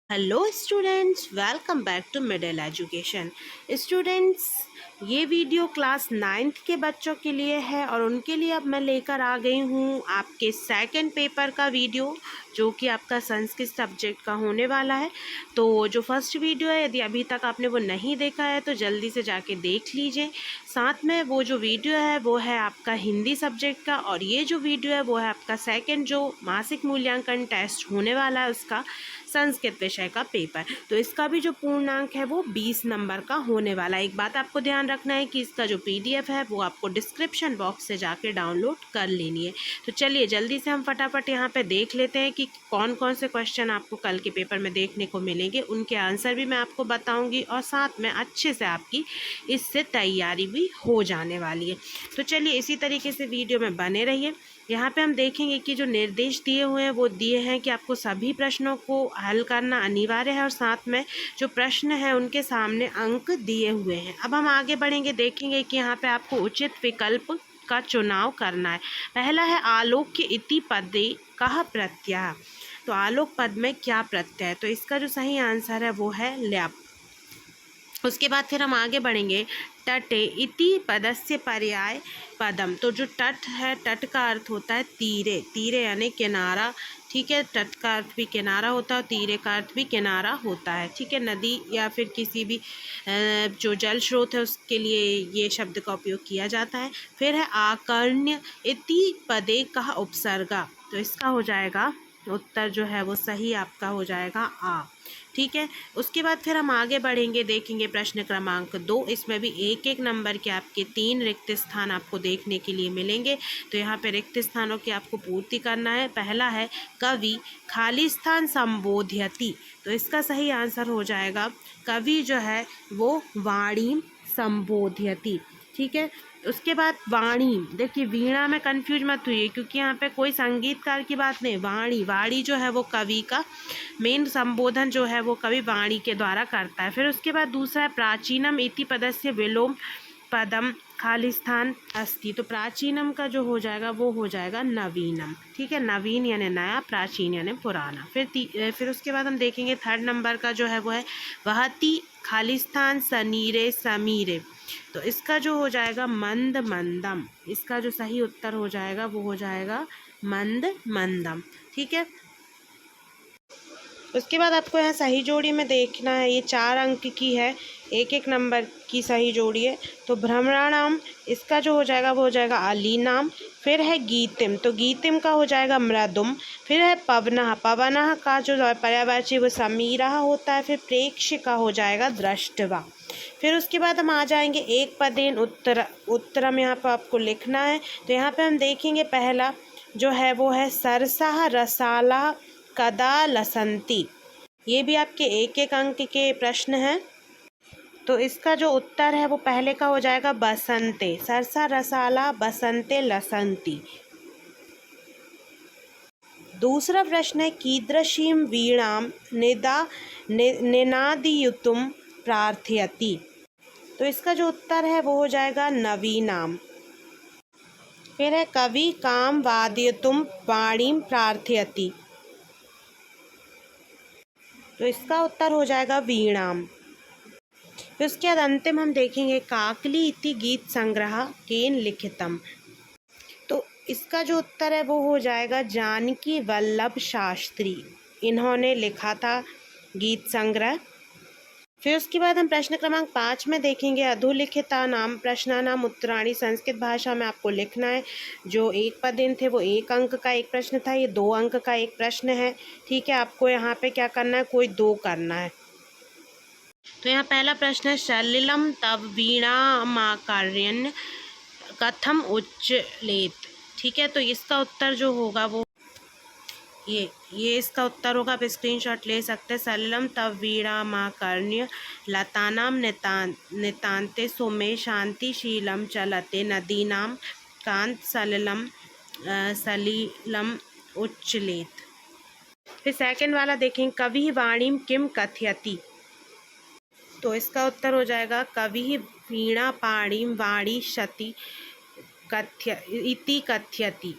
Hello students, welcome back to middle education. Students, ये video class 9th के बच्चों के लिए है और उनके लिए अब मैं लेकर आ गई हूँ आपके सेकंड पेपर का वीडियो, जो कि आपका संस्कृत सब्जेक्ट का होने वाला है। तो जो फर्स्ट वीडियो है, यदि अभी तक आपने वो नहीं देखा है तो जल्दी से जाके देख लीजिए। साथ में वो जो वीडियो है वो है आपका हिंदी सब्जेक्ट का, और ये जो वीडियो है वो है आपका सेकेंड जो मासिक मूल्यांकन टेस्ट होने वाला है उसका संस्कृत विषय का पेपर। तो इसका भी जो पूर्णांक है वो 20 नंबर का होने वाला है। एक बात आपको ध्यान रखना है कि इसका जो PDF है वो आपको डिस्क्रिप्शन बॉक्स से जाके डाउनलोड कर लेनी है। तो चलिए जल्दी से हम फटाफट यहाँ पे देख लेते हैं कि कौन कौन से क्वेश्चन आपको कल के पेपर में देखने को मिलेंगे। उनके आंसर भी मैं आपको बताऊँगी और साथ में अच्छे से आपकी इससे तैयारी भी हो जाने वाली है। तो चलिए इसी तरीके से वीडियो में बने रहिए। यहाँ पे हम देखेंगे कि जो निर्देश दिए हुए हैं वो दिए हैं कि आपको सभी प्रश्नों को हल करना अनिवार्य है और साथ में जो प्रश्न है उनके सामने अंक दिए हुए हैं। अब हम आगे बढ़ेंगे, देखेंगे कि यहाँ पे आपको उचित विकल्प का चुनाव करना है। पहला है आलोक्य इति पदे कः प्रत्यय। तो आलोक पद में क्या प्रत्यय है? तो इसका जो सही आंसर है वो है ल्याप। उसके बाद फिर हम आगे बढ़ेंगे, तटे इति पदस्य पर्याय पदम। तो जो तट है, तट का अर्थ होता है तीरे, तीरे यानी किनारा। ठीक है, तट का अर्थ भी किनारा होता है और तीरे का अर्थ भी किनारा होता है। ठीक है, नदी या फिर किसी भी जो जल स्रोत है उसके लिए ये शब्द का उपयोग किया जाता है। फिर है आकर्ण्य इति पदे कः उपसर्गा। तो इसका हो जाएगा उत्तर जो है वो सही आपका हो जाएगा आ। ठीक है, उसके बाद फिर हम आगे बढ़ेंगे, देखेंगे प्रश्न क्रमांक 2। इसमें भी एक एक नंबर के आपके 3 रिक्त स्थान आपको देखने के लिए मिलेंगे। तो यहाँ पे रिक्त स्थानों की आपको पूर्ति करना है। पहला है कवि खाली स्थान संबोध्यति। तो इसका सही आंसर हो जाएगा कवि जो है वो वाणी संबोध्यति। ठीक है, उसके बाद वाणी, देखिए वीणा में कंफ्यूज मत हुई क्योंकि यहाँ पे कोई संगीतकार की बात नहीं। वाणी, वाणी जो है वो कवि का मेन संबोधन जो है वो कवि वाणी के द्वारा करता है। फिर उसके बाद दूसरा है प्राचीनम इति पदस्य विलोम पदम खालिस्थान अस्ति। तो प्राचीनम का जो हो जाएगा वो हो जाएगा नवीनम। ठीक है, नवीन यानी नया, प्राचीन यानी पुराना। फिर उसके बाद हम देखेंगे थर्ड नंबर का जो है वो है वहति खालिस्थान सनीरे समीरे। तो इसका जो हो जाएगा मंद मंदम। इसका जो सही उत्तर हो जाएगा वो हो जाएगा मंद मंदम। ठीक है, उसके बाद आपको यहाँ सही जोड़ी में देखना है। ये 4 अंक की है, एक एक नंबर की सही जोड़ी है। तो भ्रमराणाम, इसका जो हो जाएगा वो हो जाएगा अलीनाम। फिर है गीतिम, तो गीतिम का हो जाएगा मृदुम। फिर है पवनः, पवनः का जो पर्यायवाची वो समीरः होता है। फिर प्रेक्ष्य का हो जाएगा दृष्टवा। फिर उसके बाद हम आ जाएंगे एक पदेन उत्तर, उत्तरम यहाँ पर आपको लिखना है। तो यहाँ पे हम देखेंगे पहला जो है वो है सरसः रसाला कदा लसंती। ये भी आपके एक एक अंक के प्रश्न हैं। तो इसका जो उत्तर है वो पहले का हो जाएगा बसंते, सरसा रसाला बसंते लसंती। दूसरा प्रश्न है कीदृशीं वीणां निनादयितुं प्रार्थयति। तो इसका जो उत्तर है वो हो जाएगा नवीनाम। फिर है कवि काम वादयितुं वाणीं प्रार्थयति। तो इसका उत्तर हो जाएगा वीणाम। फिर उसके बाद अंतिम हम देखेंगे काकली इति गीत संग्रह केन लिखितम। तो इसका जो उत्तर है वो हो जाएगा जानकी वल्लभ शास्त्री, इन्होंने लिखा था गीत संग्रह। फिर उसके बाद हम प्रश्न क्रमांक 5 में देखेंगे अधोलिखिता नाम प्रश्नानाम उत्तराणी। संस्कृत भाषा में आपको लिखना है। जो एक पदेन थे वो 1 अंक का एक प्रश्न था, ये 2 अंक का एक प्रश्न है। ठीक है, आपको यहाँ पे क्या करना है, कोई 2 करना है। तो यहाँ पहला प्रश्न है सलिलम तव वीणामाकर्ण्य कथम उच्चलेत। ठीक है, तो इसका उत्तर जो होगा वो ये इसका उत्तर होगा। आप स्क्रीनशॉट ले सकते हैं। सलिलम तव वीणामाकर्ण्य लतानाम नितान्ते सोमे शांतिशीलम चलते नदीनां कांत सलिलम सलिलम उच्चलेत। फिर सेकंड वाला देखें कवि वाणीम किम कथयति। तो इसका उत्तर हो जाएगा कवि वीणा पाणिम वाणी शति इति कथयति।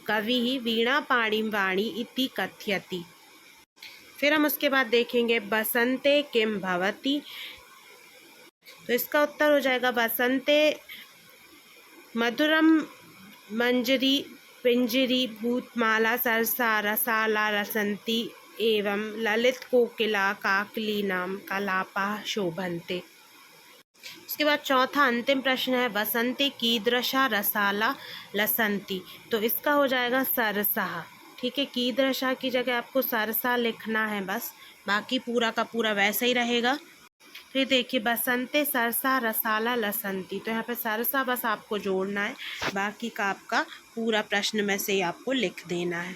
कवि वीणा पाणिम वाणी इति कथयति। फिर हम उसके बाद देखेंगे बसंते किम भवति। तो इसका उत्तर हो जाएगा बसंते मधुरम मंजरी पिंजरी भूतमाला सरसा रसाला रसंती एवं ललित कोकिला काकली नाम कलापा शोभन्ते। उसके बाद चौथा अंतिम प्रश्न है वसंती कीदृशा रसाला लसंती। तो इसका हो जाएगा सरसा। ठीक है, कीदृशा की जगह आपको सरसा लिखना है बस, बाकी पूरा का पूरा वैसा ही रहेगा। फिर देखिए बसंते सरसा रसाला लसंती, तो यहाँ पे सरसा बस आपको जोड़ना है, बाकी का आपका पूरा प्रश्न में से ही आपको लिख देना है।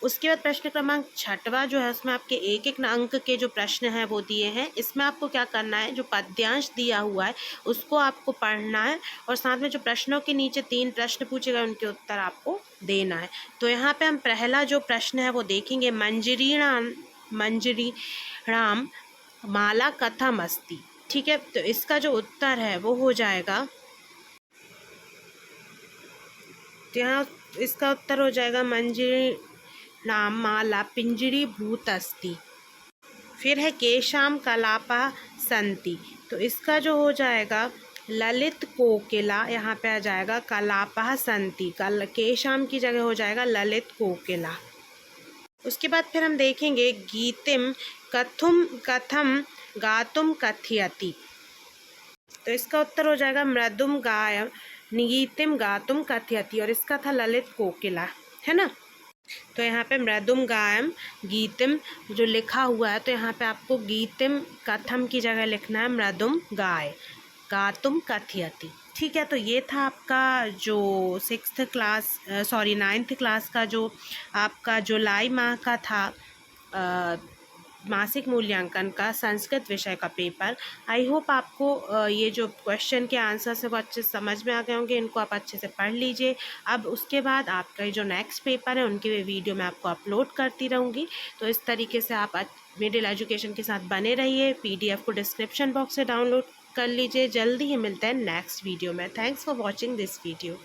उसके बाद प्रश्न क्रमांक 6वां जो है उसमें आपके एक एक अंक के जो प्रश्न हैं वो दिए हैं। इसमें आपको क्या करना है, जो पद्यांश दिया हुआ है उसको आपको पढ़ना है और साथ में जो प्रश्नों के नीचे 3 प्रश्न पूछे गए उनके उत्तर आपको देना है। तो यहाँ पे हम पहला जो प्रश्न है वो देखेंगे मंजरी राम माला कथम अस्ति। ठीक है, तो इसका जो उत्तर है वो हो जाएगा, तो यहाँ इसका उत्तर हो जाएगा मंजरी नाम माला पिंजरी भूत अस्ति। फिर है केशाम कलापा संति, तो इसका जो हो जाएगा ललित कोकिला, यहाँ पे आ जाएगा कलापा संति, केशाम की जगह हो जाएगा ललित कोकिला। उसके बाद फिर हम देखेंगे गीतिम कथम गातुम कथयति। तो इसका उत्तर हो जाएगा मृदुम गायम गीतिम गातुम कथयति, और इसका था ललित कोकिला, है ना। तो यहाँ पे मृदुम गायम गीतिम जो लिखा हुआ है, तो यहाँ पे आपको गीतिम कथम की जगह लिखना है मृदुम गाय गातुम कथयति। ठीक है, तो ये था आपका जो 9th क्लास का जो आपका जुलाई माह का था मासिक मूल्यांकन का संस्कृत विषय का पेपर। आई होप आपको ये जो क्वेश्चन के आंसर है वो अच्छे से समझ में आ गए होंगे, इनको आप अच्छे से पढ़ लीजिए। अब उसके बाद आपका जो नेक्स्ट पेपर है उनकी वीडियो मैं आपको अपलोड करती रहूँगी। तो इस तरीके से आप मिडिल एजुकेशन के साथ बने रहिए। PDF को डिस्क्रिप्शन बॉक्स से डाउनलोड कर लीजिए। जल्दी ही मिलते हैं नेक्स्ट वीडियो में। Thanks for watching this video.